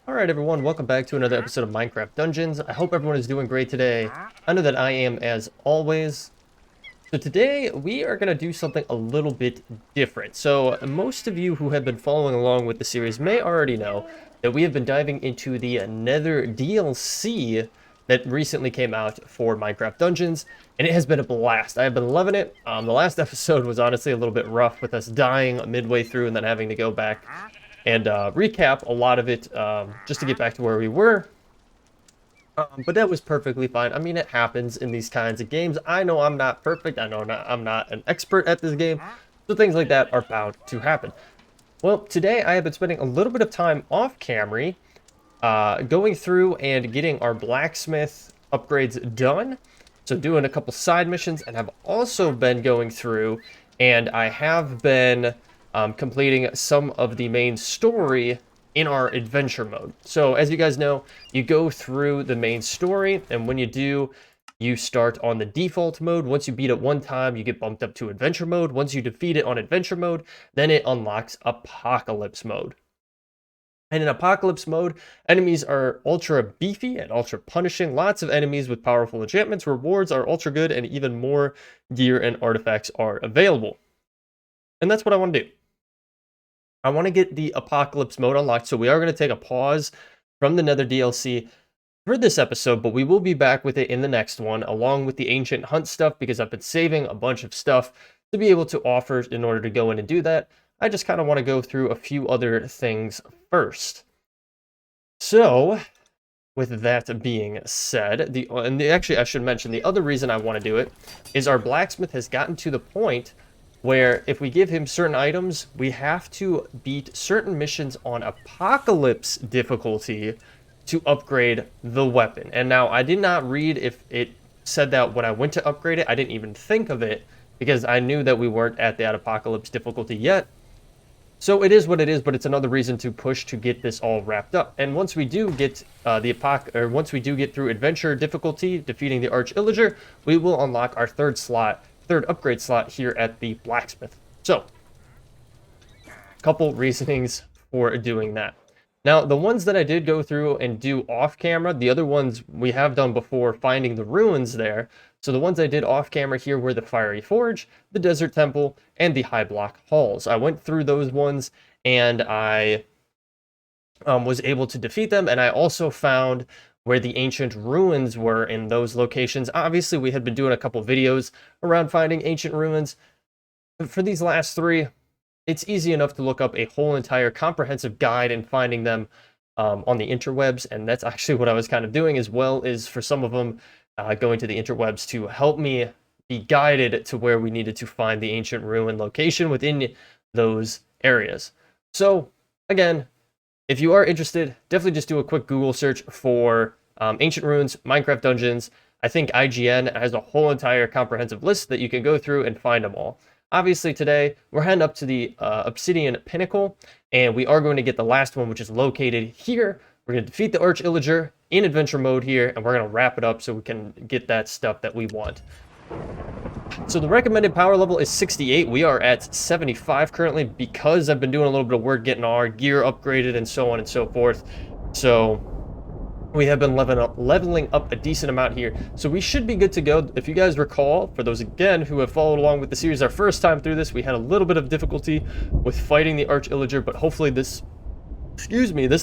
Alright everyone, welcome back to another episode of Minecraft Dungeons. I hope everyone is doing great today. I know that I am as always. So today we are going to do something a little bit different. So most of you who have been following along with the series may already know that we have been diving into the Nether DLC that recently came out for Minecraft Dungeons, and it has been a blast. I have been loving it. The last episode was honestly a little bit rough with us dying midway through and then having to go back and recap a lot of it just to get back to where we were. But that was perfectly fine. I mean, it happens in these kinds of games. I know I'm not perfect. I know I'm not an expert at this game. So things like that are bound to happen. Well, today I have been spending a little bit of time off camera going through and getting our blacksmith upgrades done. So doing a couple side missions, and I've also been going through and I have been completing some of the main story in our adventure mode. So as you guys know, you go through the main story, and when you do, you start on the default mode. Once you beat it one time, you get bumped up to adventure mode. Once you defeat it on adventure mode, then it unlocks apocalypse mode. And in apocalypse mode, enemies are ultra beefy and ultra punishing. Lots of enemies with powerful enchantments. Rewards are ultra good, and even more gear and artifacts are available. And that's what I want to do. I want to get the apocalypse mode unlocked, so we are going to take a pause from the Nether DLC for this episode, but we will be back with it in the next one, along with the ancient hunt stuff, because I've been saving a bunch of stuff to be able to offer in order to go in and do that. I just kind of want to go through a few other things first. So, with that being said, actually I should mention the other reason I want to do it is our blacksmith has gotten to the point where if we give him certain items, we have to beat certain missions on apocalypse difficulty to upgrade the weapon. And now I did not read if it said that when I went to upgrade it. I didn't even think of it because I knew that we weren't at that apocalypse difficulty yet. So it is what it is, but it's another reason to push to get this all wrapped up. And once we do get once we do get through adventure difficulty, defeating the Arch-Illager, we will unlock our third upgrade slot here at the blacksmith. So, a couple reasonings for doing that. Now, the ones that I did go through and do off camera, the other ones we have done before, finding the ruins there. So the ones I did off camera here were the Fiery Forge, the Desert Temple, and the High Block Halls. I went through those ones and I was able to defeat them, and I also found where the ancient ruins were in those locations. Obviously, we had been doing a couple videos around finding ancient ruins. For these last three, it's easy enough to look up a whole entire comprehensive guide and finding them on the interwebs, and that's actually what I was kind of doing, as well as for some of them going to the interwebs to help me be guided to where we needed to find the ancient ruin location within those areas. So again, if you are interested, definitely just do a quick Google search for ancient ruins, Minecraft Dungeons. I think IGN has a whole entire comprehensive list that you can go through and find them all. Obviously today, we're heading up to the Obsidian Pinnacle, and we are going to get the last one, which is located here. We're going to defeat the Arch-Illager in adventure mode here, and we're going to wrap it up so we can get that stuff that we want. So the recommended power level is 68. We are at 75 currently because I've been doing a little bit of work getting our gear upgraded and so on and so forth. So we have been leveling up a decent amount here. So we should be good to go. If you guys recall, for those again who have followed along with the series our first time through this, we had a little bit of difficulty with fighting the Arch-Illager, but hopefully this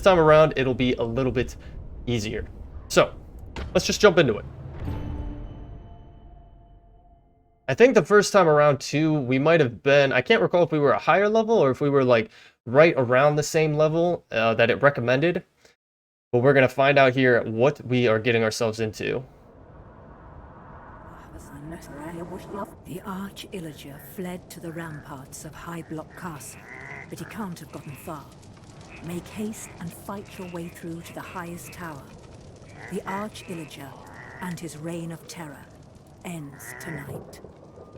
time around it'll be a little bit easier. So let's just jump into it. I think the first time around too, we might have been, I can't recall if we were a higher level or if we were like right around the same level that it recommended. But we're going to find out here what we are getting ourselves into. The Arch-Illager fled to the ramparts of High Block Castle, but he can't have gotten far. Make haste and fight your way through to the highest tower. The Arch-Illager and his reign of terror ends tonight.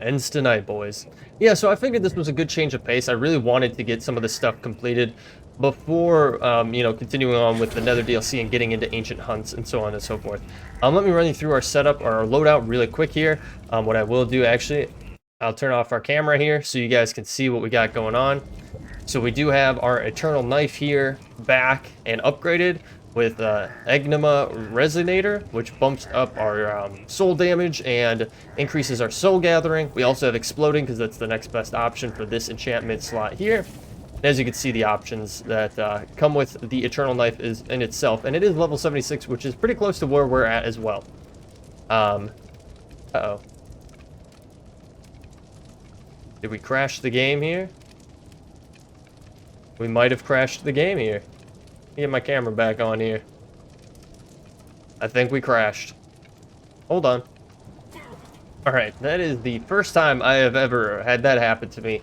Ends tonight, boys. Yeah, so I figured this was a good change of pace. I really wanted to get some of this stuff completed before, continuing on with the Nether DLC and getting into ancient hunts and so on and so forth. Let me run you through our setup, or our loadout really quick here. What I will do, actually, I'll turn off our camera here so you guys can see what we got going on. So we do have our Eternal Knife here back and upgraded with Enigma Resonator, which bumps up our soul damage and increases our soul gathering. We also have Exploding because that's the next best option for this enchantment slot here. And as you can see, the options that come with the Eternal Knife is in itself, and it is level 76, which is pretty close to where we're at as well. Uh-oh. Did we crash the game here? We might have crashed the game here. Let me get my camera back on here. I think we crashed. Hold on. Alright, that is the first time I have ever had that happen to me.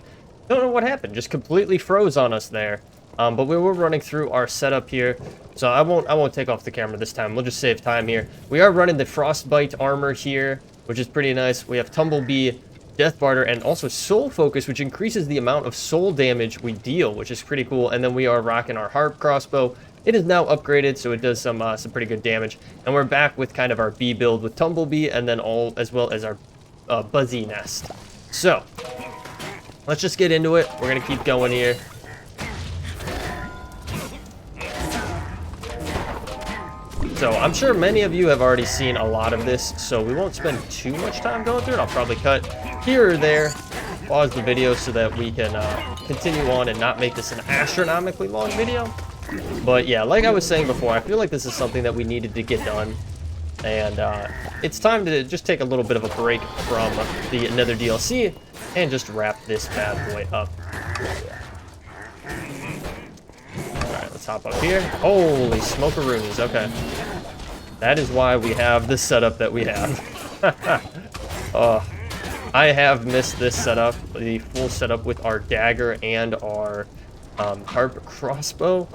Don't know what happened, just completely froze on us there. But we were running through our setup here, so I won't take off the camera this time. We'll just save time here. We are running the Frostbite armor here, which is pretty nice. We have Tumblebee, Death Barter, and also Soul Focus, which increases the amount of soul damage we deal, which is pretty cool. And then we are rocking our Harp Crossbow. It is now upgraded, so it does some pretty good damage. And we're back with kind of our B build with Tumblebee, and then as well as our Buzzy Nest. So let's just get into it. We're gonna keep going here. So I'm sure many of you have already seen a lot of this, so we won't spend too much time going through it. I'll probably cut here or there, pause the video so that we can continue on and not make this an astronomically long video. But yeah, like I was saying before, I feel like this is something that we needed to get done. And it's time to just take a little bit of a break from the Nether DLC and just wrap this bad boy up. Alright, let's hop up here. Holy smokeroonies, okay. That is why we have the setup that we have. Oh, I have missed this setup, the full setup with our dagger and our harp crossbow.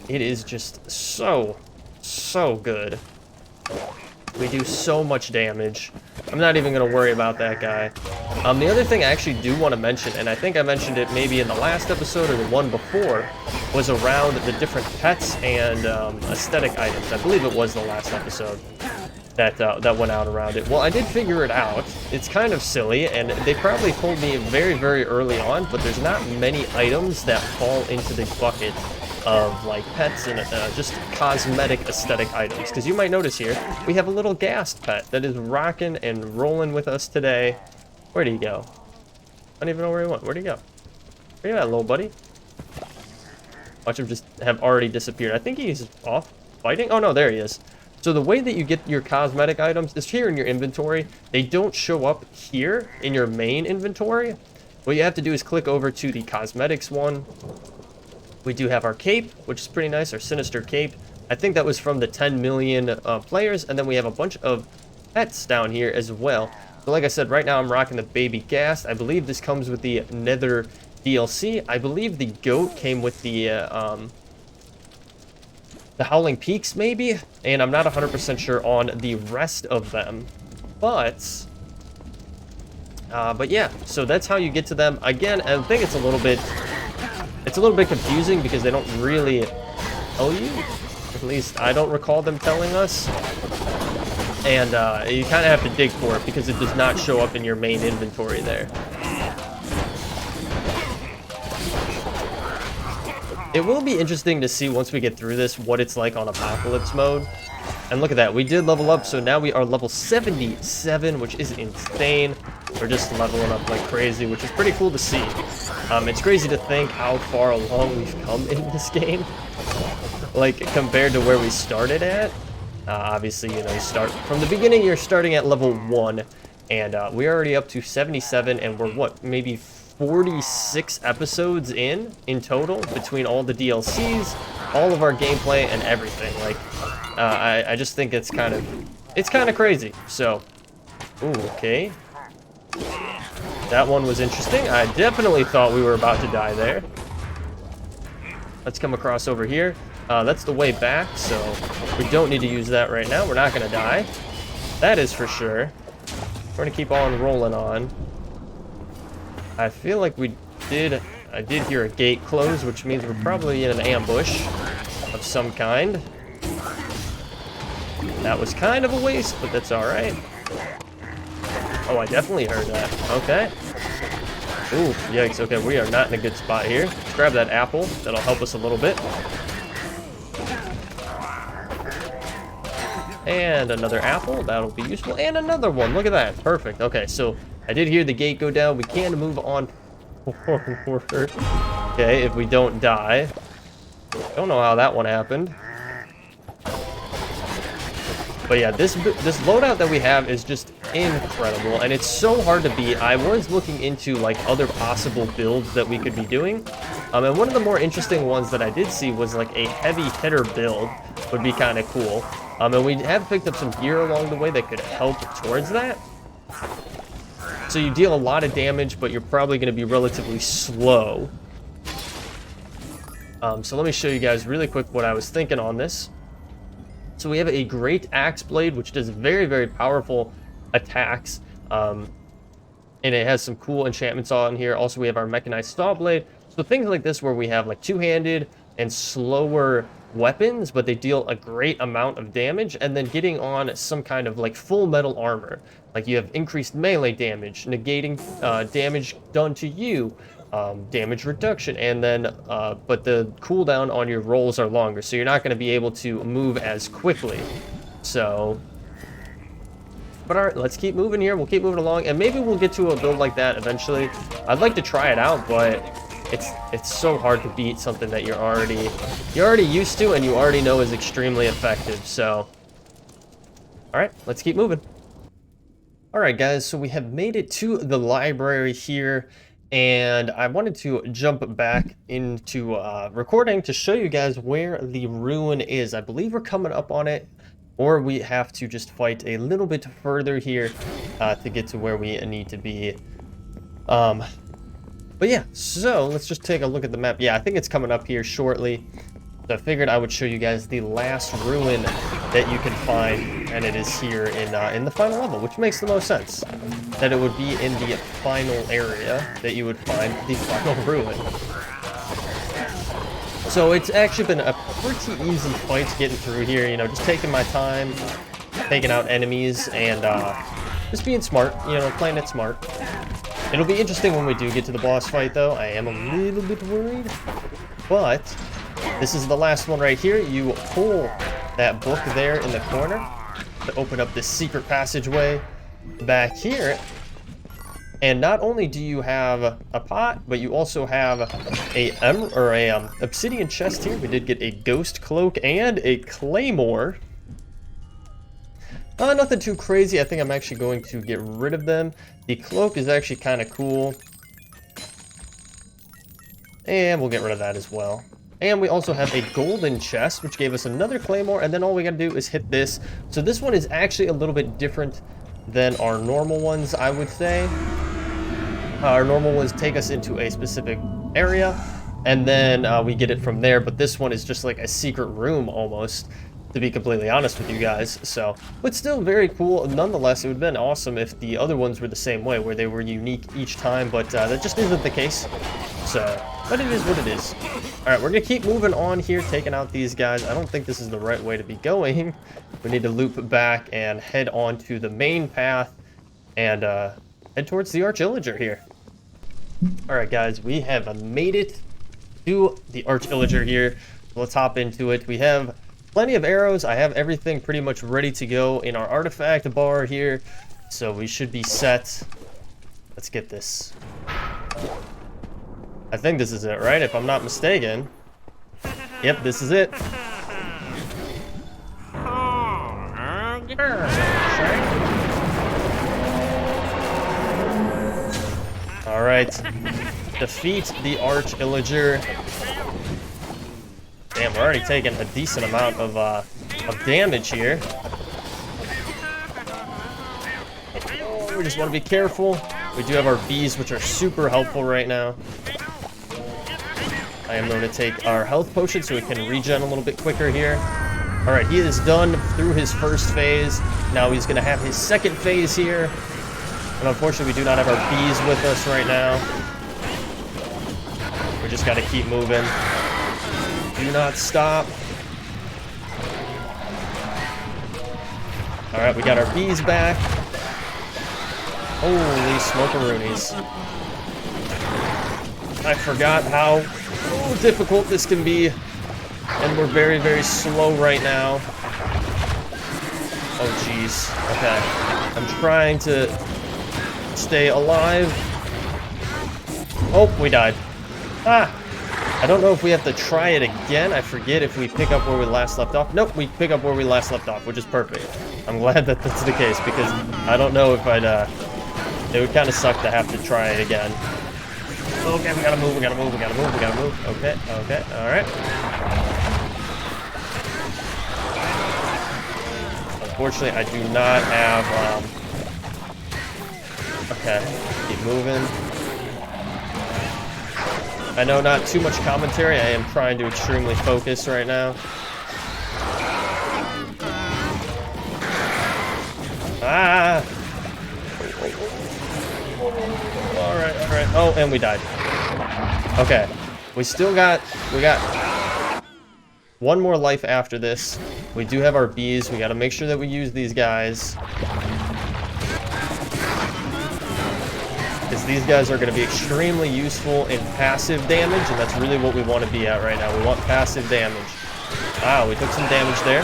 It is just so good. We do so much damage. I'm not even going to worry about that guy. The other thing I actually do want to mention, and I think I mentioned it maybe in the last episode or the one before, was around the different pets and aesthetic items. I believe it was the last episode that went out around it. Well, I did figure it out. It's kind of silly, and they probably told me very early on, but there's not many items that fall into the bucket of like pets and just cosmetic aesthetic items. Because you might notice here, we have a little ghast pet that is rocking and rolling with us today. Where'd he go? I don't even know where he went. Where'd he go? Where you at, little buddy? Watch him just have already disappeared. I think he's off fighting. Oh no, there he is. So the way that you get your cosmetic items is here in your inventory. They don't show up here in your main inventory. What you have to do is click over to the cosmetics one. We do have our cape, which is pretty nice, our Sinister Cape. I think that was from the 10 million players, and then we have a bunch of pets down here as well. So like I said, right now I'm rocking the baby ghast. I believe this comes with the Nether DLC. I believe the goat came with the Howling Peaks maybe, and I'm not 100% sure on the rest of them. But yeah, so that's how you get to them. Again, I think it's a little bit confusing because they don't really tell you. At least I don't recall them telling us. And you kind of have to dig for it because it does not show up in your main inventory there. It will be interesting to see once we get through this what it's like on Apocalypse mode. And look at that, we did level up, so now we are level 77, which is insane. We're just leveling up like crazy, which is pretty cool to see. It's crazy to think how far along we've come in this game. Like, compared to where we started at. Obviously, you know, you start from the beginning, you're starting at level 1. And we're already up to 77, and we're, what, maybe 46 episodes in total between all the DLCs, all of our gameplay, and everything. Like, I just think it's kind of crazy. So, ooh, okay. That one was interesting. I definitely thought we were about to die there. Let's come across over here. That's the way back, so we don't need to use that right now. We're not going to die. That is for sure. We're going to keep on rolling on. I feel like I did hear a gate close, which means we're probably in an ambush of some kind. That was kind of a waste, but that's alright. Oh, I definitely heard that. Okay. Ooh, yikes. Okay, we are not in a good spot here. Let's grab that apple. That'll help us a little bit. And another apple. That'll be useful. And another one. Look at that. Perfect. Okay, so I did hear the gate go down. We can move on forward. Okay, if we don't die. Don't know how that one happened. But yeah, this loadout that we have is just incredible, and it's so hard to beat. I was looking into like other possible builds that we could be doing, and one of the more interesting ones that I did see was like a heavy hitter build would be kind of cool. And we have picked up some gear along the way that could help towards that. So you deal a lot of damage, but you're probably going to be relatively slow. So let me show you guys really quick what I was thinking on this. So we have a great axe blade, which does very, very powerful attacks. And it has some cool enchantments on here. Also, we have our mechanized saw blade. So things like this where we have like two-handed and slower weapons, but they deal a great amount of damage. And then getting on some kind of like full metal armor. Like you have increased melee damage, negating damage done to you. Damage reduction, and then but the cooldown on your rolls are longer, so you're not going to be able to move as quickly. So, but all right, let's keep moving here. We'll keep moving along, and maybe we'll get to a build like that eventually. I'd like to try it out, but it's so hard to beat something that you're already used to and you already know is extremely effective. So, all right, let's keep moving. All right, guys, so we have made it to the library here. And I wanted to jump back into recording to show you guys where the ruin is. I believe we're coming up on it, or we have to just fight a little bit further here to get to where we need to be. But yeah, so let's just take a look at the map. Yeah, I think it's coming up here shortly. So I figured I would show you guys the last ruin that you can find, and it is here in the final level, which makes the most sense. That it would be in the final area that you would find the final ruin. So it's actually been a pretty easy fight getting through here, you know, just taking my time, taking out enemies, and just being smart, you know, playing it smart. It'll be interesting when we do get to the boss fight, though. I am a little bit worried, but this is the last one right here. You pull that book there in the corner to open up this secret passageway back here. And not only do you have a pot, but you also have a obsidian chest here. We did get a ghost cloak and a claymore. Nothing too crazy. I think I'm actually going to get rid of them. The cloak is actually kind of cool. And we'll get rid of that as well. And we also have a golden chest, which gave us another claymore, and then all we gotta do is hit this. So this one is actually a little bit different than our normal ones, I would say. Our normal ones take us into a specific area, and then we get it from there, but this one is just like a secret room almost, to be completely honest with you guys. So, but still very cool. Nonetheless, it would have been awesome if the other ones were the same way, where they were unique each time, but that just isn't the case. So, but it is what it is. Alright, we're gonna keep moving on here, taking out these guys. I don't think this is the right way to be going. We need to loop back and head on to the main path and head towards the Arch-Illager here. Alright guys, we have made it to the Arch-Illager here. Let's hop into it. We have plenty of arrows. I have everything pretty much ready to go in our artifact bar here. So we should be set. Let's get this. I think this is it, right? If I'm not mistaken. Yep, this is it. Alright. Defeat the Arch-Illager. Damn, we're already taking a decent amount of damage here. We just want to be careful. We do have our bees, which are super helpful right now. I am going to take our health potion so we can regen a little bit quicker here. Alright, he is done through his first phase. Now he's going to have his second phase here. And unfortunately, we do not have our bees with us right now. We just got to keep moving. Do not stop. Alright, we got our bees back. Holy smokeroonies. I forgot how difficult this can be. And we're very, very slow right now. Oh, jeez. Okay. I'm trying to stay alive. Oh, we died. Ah! I don't know if we have to try it again. I forget if we pick up where we last left off. Nope, we pick up where we last left off, which is perfect. I'm glad that that's the case, because I don't know if I'd, it would kind of suck to have to try it again. Okay, we gotta move, we gotta move, we gotta move, we gotta move. Okay, okay, alright. Unfortunately, I do not have, okay, keep moving. I know not too much commentary. I am trying to extremely focus right now. Ah! Alright, alright. Oh, and we died. Okay. We got one more life after this. We do have our bees. We gotta make sure that we use these guys. Because these guys are going to be extremely useful in passive damage, and that's really what we want to be at right now. We want passive damage. Wow, we took some damage there.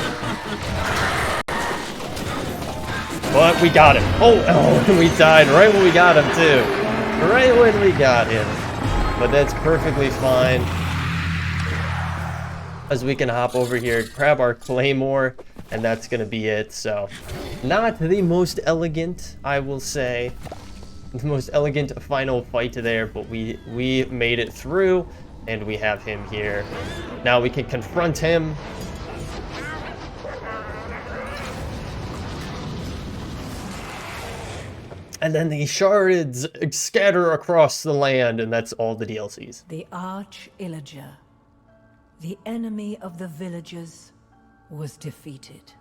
But we got him. Oh, we died right when we got him, too. Right when we got him. But that's perfectly fine. As we can hop over here, grab our claymore, and that's going to be it. So, not the most elegant, I will say. The most elegant final fight there, but we made it through, and we have him here. Now we can confront him. And then the shards scatter across the land, and that's all the DLCs. The Arch-Illager, the enemy of the villagers, was defeated.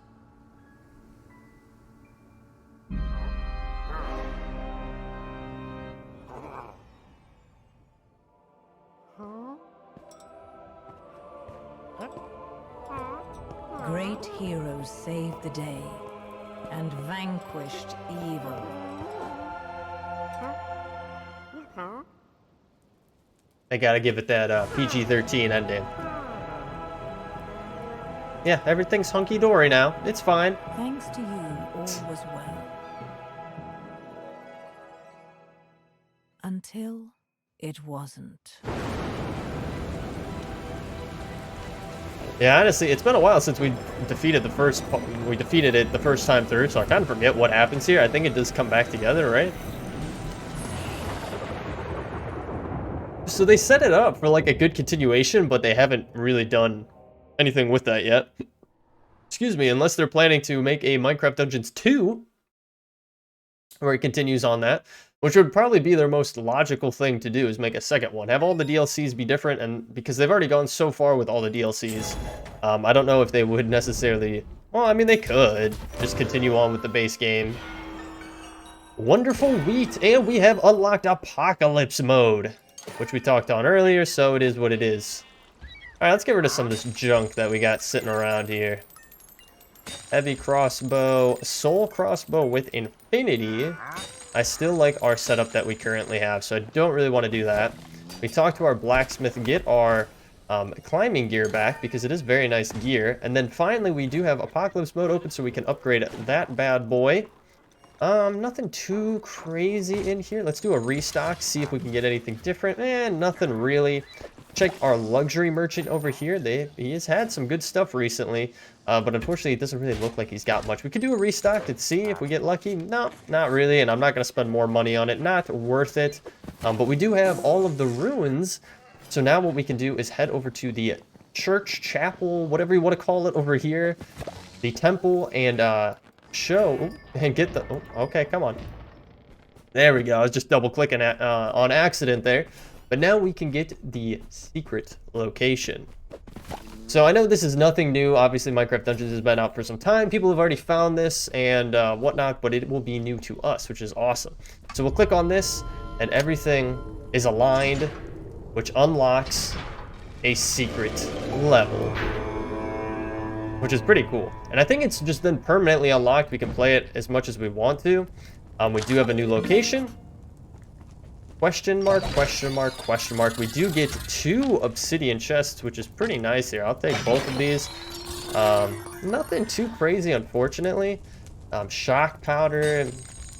Great heroes saved the day and vanquished evil. I gotta give it that PG-13 ending. Yeah, everything's hunky-dory now. It's fine. Thanks to you, all was well. Until it wasn't. Yeah, honestly, it's been a while since we defeated it the first time through, so I kind of forget what happens here. I think it does come back together, right? So they set it up for like a good continuation, but they haven't really done anything with that yet. Excuse me, unless they're planning to make a Minecraft Dungeons 2, where it continues on that, which would probably be their most logical thing to do, is make a second one. Have all the DLCs be different, and because they've already gone so far with all the DLCs, I don't know if they would necessarily... Well, I mean, they could just continue on with the base game. Wonderful wheat, and we have unlocked Apocalypse mode, which we talked on earlier, so it is what it is. Alright, let's get rid of some of this junk that we got sitting around here. Heavy crossbow, soul crossbow with infinity. I still like our setup that we currently have, so I don't really want to do that. We talked to our blacksmith, get our climbing gear back, because it is very nice gear. And then finally, we do have Apocalypse mode open, so we can upgrade that bad boy. Nothing too crazy in here. Let's do a restock, see if we can get anything different. Nothing really. Check our luxury merchant over here. He has had some good stuff recently, but unfortunately, it doesn't really look like he's got much. We could do a restock to see if we get lucky. No, not really, and I'm not going to spend more money on it. Not worth it. But we do have all of the ruins, so now what we can do is head over to the church, chapel, whatever you want to call it over here, the temple, and show and get the... Oh, okay, come on. There we go. I was just double-clicking on accident there. But now we can get the secret location. So I know this is nothing new. Obviously, Minecraft Dungeons has been out for some time. People have already found this and whatnot, but it will be new to us, which is awesome. So we'll click on this, and everything is aligned, which unlocks a secret level, which is pretty cool. And I think it's just then permanently unlocked. We can play it as much as we want to. We do have a new location. Question mark, question mark, question mark. We do get 2 obsidian chests, which is pretty nice here. I'll take both of these. Nothing too crazy, unfortunately. Shock powder,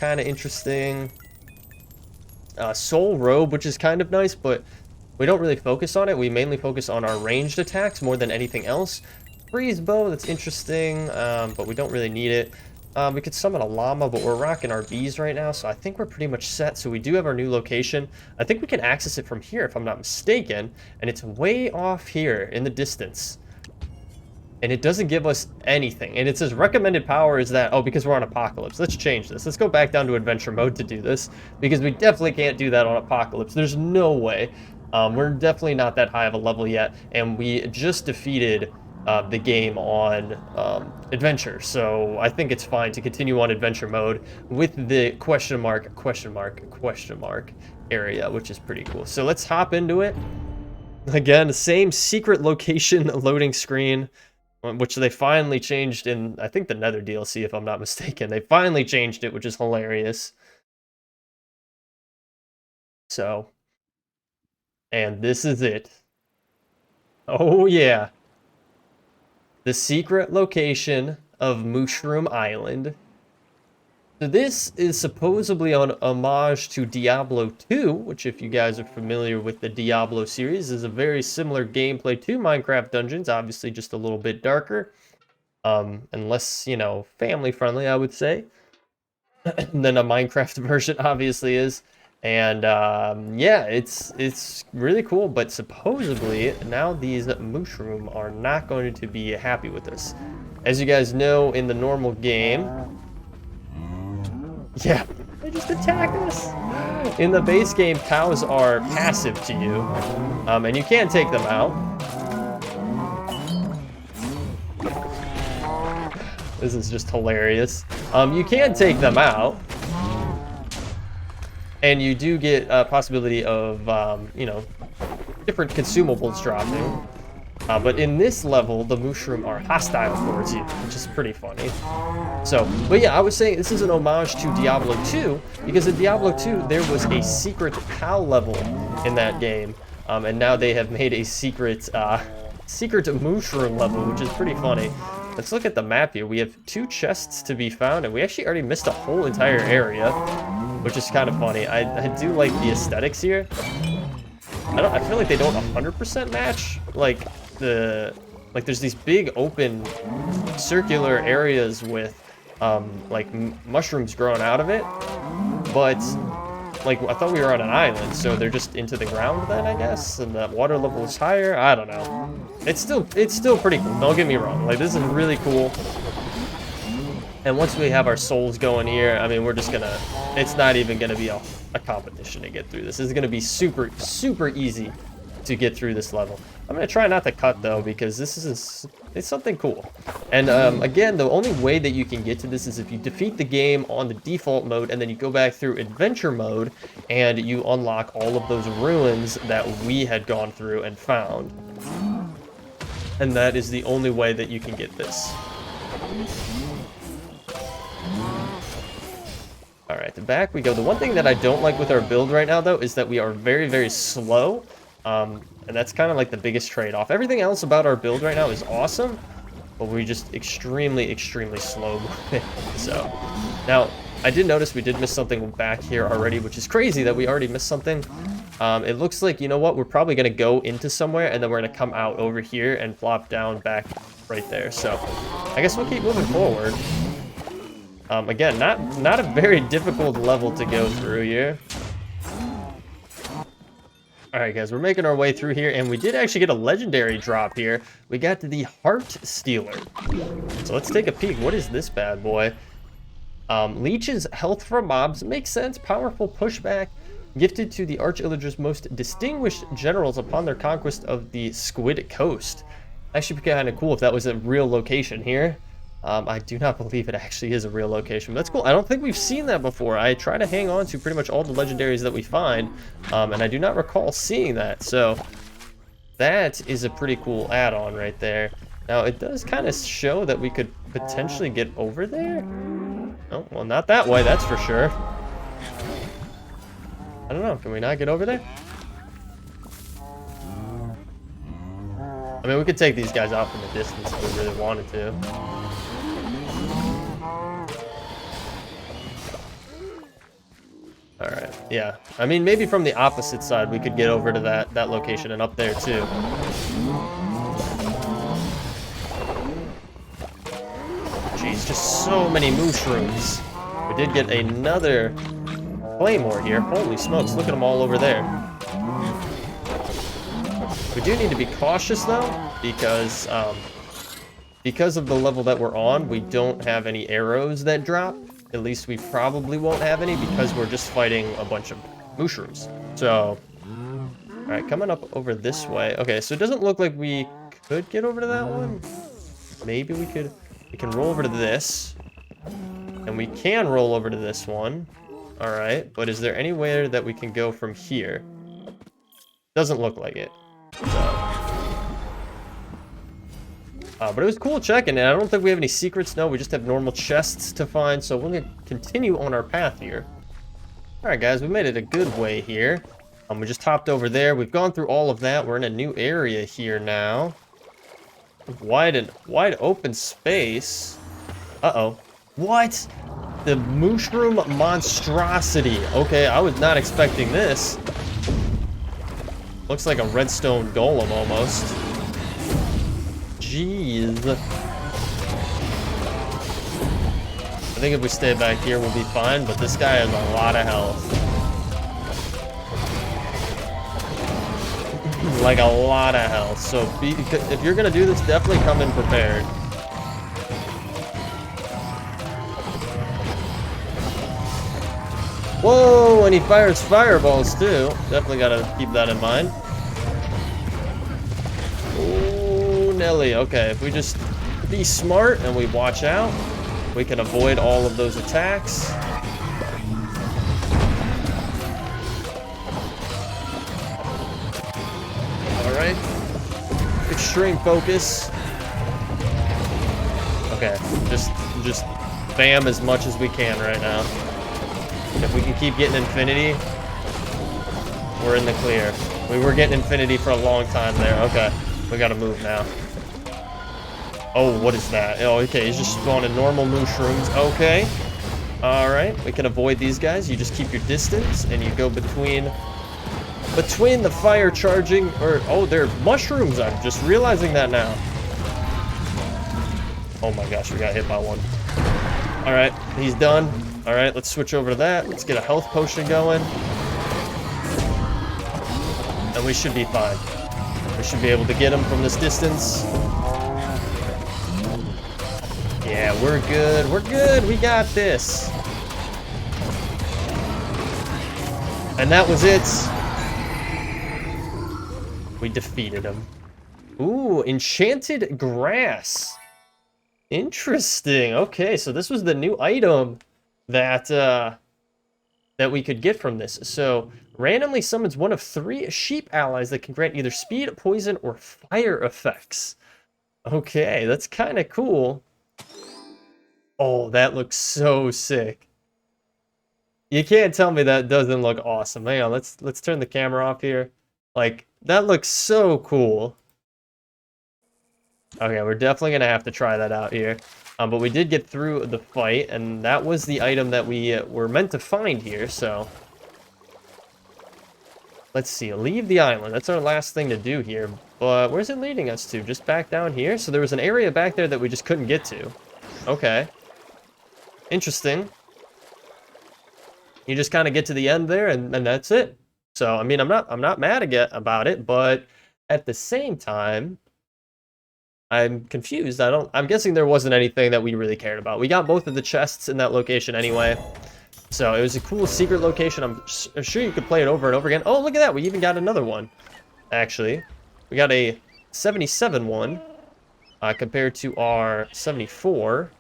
kind of interesting. Soul robe, which is kind of nice, but we don't really focus on it. We mainly focus on our ranged attacks more than anything else. Freeze bow, that's interesting, but we don't really need it. We could summon a llama, but we're rocking our bees right now, so I think we're pretty much set. So we do have our new location. I think we can access it from here, if I'm not mistaken, and it's way off here in the distance. And it doesn't give us anything. And it says recommended power is that, oh, because we're on Apocalypse. Let's change this. Let's go back down to adventure mode to do this, because we definitely can't do that on Apocalypse. There's no way. We're definitely not that high of a level yet, and we just defeated the game on adventure, so I think it's fine to continue on adventure mode with the question mark area, which is pretty cool. So let's hop into it. Again, the same secret location loading screen, which they finally changed in, I think, the Nether DLC, if I'm not mistaken. They finally changed it, which is hilarious. So, and this is it. Oh yeah. The secret location of Mooshroom Island. So this is supposedly on homage to Diablo 2, which, if you guys are familiar with the Diablo series, is a very similar gameplay to Minecraft Dungeons, obviously just a little bit darker, and less, you know, family friendly, I would say, than a Minecraft version obviously is. And yeah, it's really cool, but supposedly now these Mooshroom are not going to be happy with us. As you guys know, in the normal game, yeah, they just attack us. In the base game, cows are passive to you, and you can take them out. This is just hilarious. You can take them out. And you do get a possibility of, you know, different consumables dropping. But in this level, the Mooshroom are hostile towards you, which is pretty funny. So, but yeah, I was saying this is an homage to Diablo 2, because in Diablo 2, there was a secret cow level in that game. And now they have made a secret Mooshroom level, which is pretty funny. Let's look at the map here. We have 2 chests to be found, and we actually already missed a whole entire area, which is kind of funny. I do like the aesthetics here. I feel like they don't 100% match. Like there's these big open circular areas with like mushrooms growing out of it, but like I thought we were on an island, so they're just into the ground then, I guess, and the water level is higher. I don't know. It's still pretty cool. Don't get me wrong. Like, this is really cool. And once we have our souls going here, I mean, we're just gonna, it's not even gonna be a competition to get through this. This is gonna be super easy to get through this level. I'm gonna try not to cut though, because this is, it's something cool. And again, the only way that you can get to this is if you defeat the game on the default mode, and then you go back through adventure mode, and you unlock all of those ruins that we had gone through and found. And that is the only way that you can get this. Alright, back we go. The one thing that I don't like with our build right now, though, is that we are very slow. And that's kind of like the biggest trade-off. Everything else about our build right now is awesome, but we're just extremely slow moving. So, now, I did notice we did miss something back here already, which is crazy that we already missed something. It looks like, you know what, we're probably going to go into somewhere, and then we're going to come out over here and flop down back right there. So, I guess we'll keep moving forward. Again, not a very difficult level to go through here. Alright guys, we're making our way through here, and we did actually get a legendary drop here. We got the Heart Stealer. So let's take a peek. What is this bad boy? Leeches health from mobs. Makes sense. Powerful pushback. Gifted to the Arch-Illager's most distinguished generals upon their conquest of the Squid Coast. Actually be kind of cool if that was a real location here. I do not believe it actually is a real location, but that's cool. I don't think we've seen that before. I try to hang on to pretty much all the legendaries that we find, and I do not recall seeing that, so that is a pretty cool add-on right there. Now, it does kind of show that we could potentially get over there. Oh, well, not that way, that's for sure. I don't know. Can we not get over there? I mean, we could take these guys out from a distance if we really wanted to. Alright, yeah. I mean, maybe from the opposite side we could get over to that location and up there too. Jeez, just so many mushrooms. We did get another claymore here. Holy smokes, look at them all over there. We do need to be cautious though, because of the level that we're on, we don't have any arrows that drop. At least we probably won't have any because we're just fighting a bunch of mushrooms. So, alright, coming up over this way. Okay, so it doesn't look like we could get over to that one. Maybe we could. We can roll over to this. And we can roll over to this one. Alright, but is there anywhere that we can go from here? Doesn't look like it. So. But it was cool checking it. I don't think we have any secrets. No, we just have normal chests to find. So we're going to continue on our path here. Alright, guys, we made it a good way here. We just hopped over there. We've gone through all of that. We're in a new area here now. Wide open space. Uh-oh. What? The Mooshroom monstrosity. Okay, I was not expecting this. Looks like a redstone golem almost. Jeez. I think if we stay back here, we'll be fine, but this guy has a lot of health. Like a lot of health. So if you're gonna do this, definitely come in prepared. Whoa, and he fires fireballs too. Definitely gotta keep that in mind. Oh, Nelly. Okay, if we just be smart and we watch out, we can avoid all of those attacks. Alright. Extreme focus. Okay, just spam as much as we can right now. If we can keep getting infinity, we're in the clear. We were getting infinity for a long time there. Okay, we gotta move now. Oh, what is that? Oh, okay, he's just spawning normal mushrooms. Okay. Alright, we can avoid these guys. You just keep your distance, and you go between the fire charging, or, oh, they're mushrooms. I'm just realizing that now. Oh my gosh, we got hit by one. Alright, he's done. Alright, let's switch over to that. Let's get a health potion going. And we should be fine. We should be able to get him from this distance. Yeah, we're good. We're good. We got this. And that was it. We defeated him. Ooh, enchanted grass. Interesting. Okay, so this was the new item that that we could get from this. So, randomly summons one of 3 sheep allies that can grant either speed, poison, or fire effects. Okay, that's kind of cool. Oh, that looks so sick. You can't tell me that doesn't look awesome. Hang on, let's turn the camera off here. Like, that looks so cool. Okay, we're definitely gonna have to try that out here. But we did get through the fight, and that was the item that we were meant to find here, so... Let's see, leave the island. That's our last thing to do here. But where's it leading us to? Just back down here? So there was an area back there that we just couldn't get to. Okay. Interesting. You just kind of get to the end there, and that's it. So, I mean, I'm not mad about it, but at the same time... I'm confused. I'm guessing there wasn't anything that we really cared about. We got both of the chests in that location anyway. So it was a cool secret location. I'm sure you could play it over and over again. Oh, look at that. We even got another one, actually. We got a 77 one compared to our 74.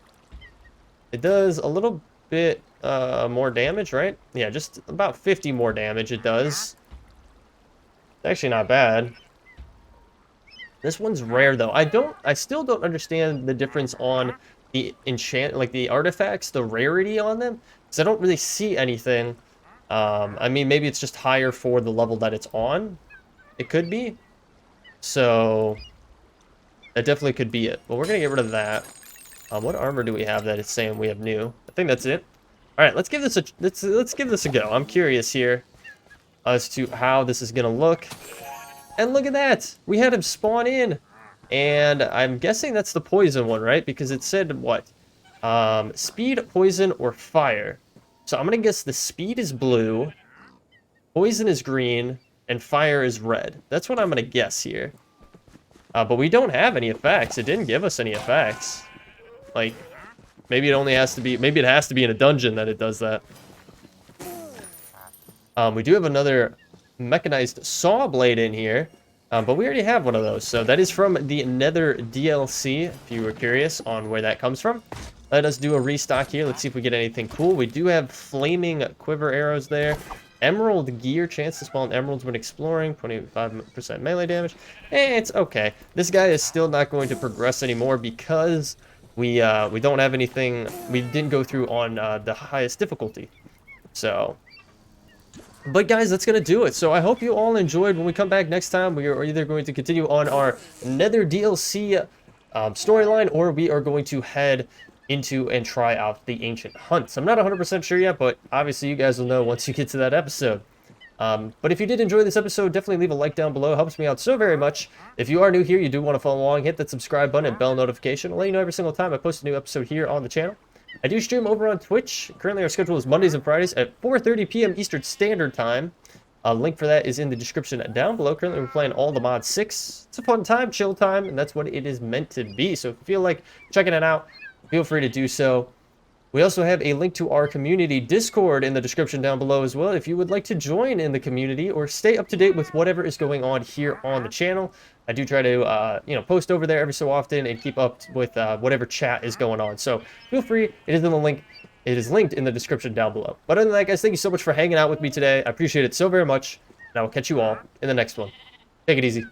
It does a little bit more damage, right? Yeah, just about 50 more damage it does. It's actually not bad. This one's rare though. I still don't understand the difference on the the artifacts, the rarity on them, because I don't really see anything I mean, maybe it's just higher for the level that it's on. It could be. So that definitely could be it. But we're gonna get rid of that. What armor do we have that it's saying we have new? I think that's it. All right, let's give this a let's give this a go. I'm curious here as to how this is gonna look. And look at that, we had him spawn in, and I'm guessing that's the poison one, right? Because it said what? Speed, poison, or fire. So I'm gonna guess the speed is blue, poison is green, and fire is red. That's what I'm gonna guess here. But we don't have any effects. It didn't give us any effects. Like, maybe it only has to be, maybe it has to be in a dungeon that it does that. We do have another mechanized saw blade in here, but we already have one of those. So that is from the Nether DLC, if you were curious on where that comes from. Let us do a restock here. Let's see if we get anything cool. We do have flaming quiver arrows there. Emerald gear, chance to spawn emeralds when exploring, 25% melee damage. It's okay. This guy is still not going to progress anymore because we don't have anything. We didn't go through on the highest difficulty. So, but guys, that's gonna do it. So I hope you all enjoyed. When we come back next time, we are either going to continue on our Nether DLC storyline, or we are going to head into and try out the ancient hunts. I'm not 100% sure yet, but obviously you guys will know once you get to that episode. But if you did enjoy this episode, definitely leave a like down below. It helps me out so very much. If you are new here, you do want to follow along, hit that subscribe button and bell notification. I'll let you know every single time I post a new episode here on the channel. I do stream over on Twitch. Currently our schedule is Mondays and Fridays at 4:30 p.m. Eastern Standard Time. A link for that is in the description down below. Currently we're playing all the mod 6. It's a fun time, chill time, and that's what it is meant to be. So if you feel like checking it out, feel free to do so. We also have a link to our community Discord in the description down below as well, if you would like to join in the community or stay up to date with whatever is going on here on the channel. I do try to, post over there every so often and keep up with whatever chat is going on. So feel free. It is in the link. It is linked in the description down below. But other than that, guys, thank you so much for hanging out with me today. I appreciate it so very much, and I will catch you all in the next one. Take it easy.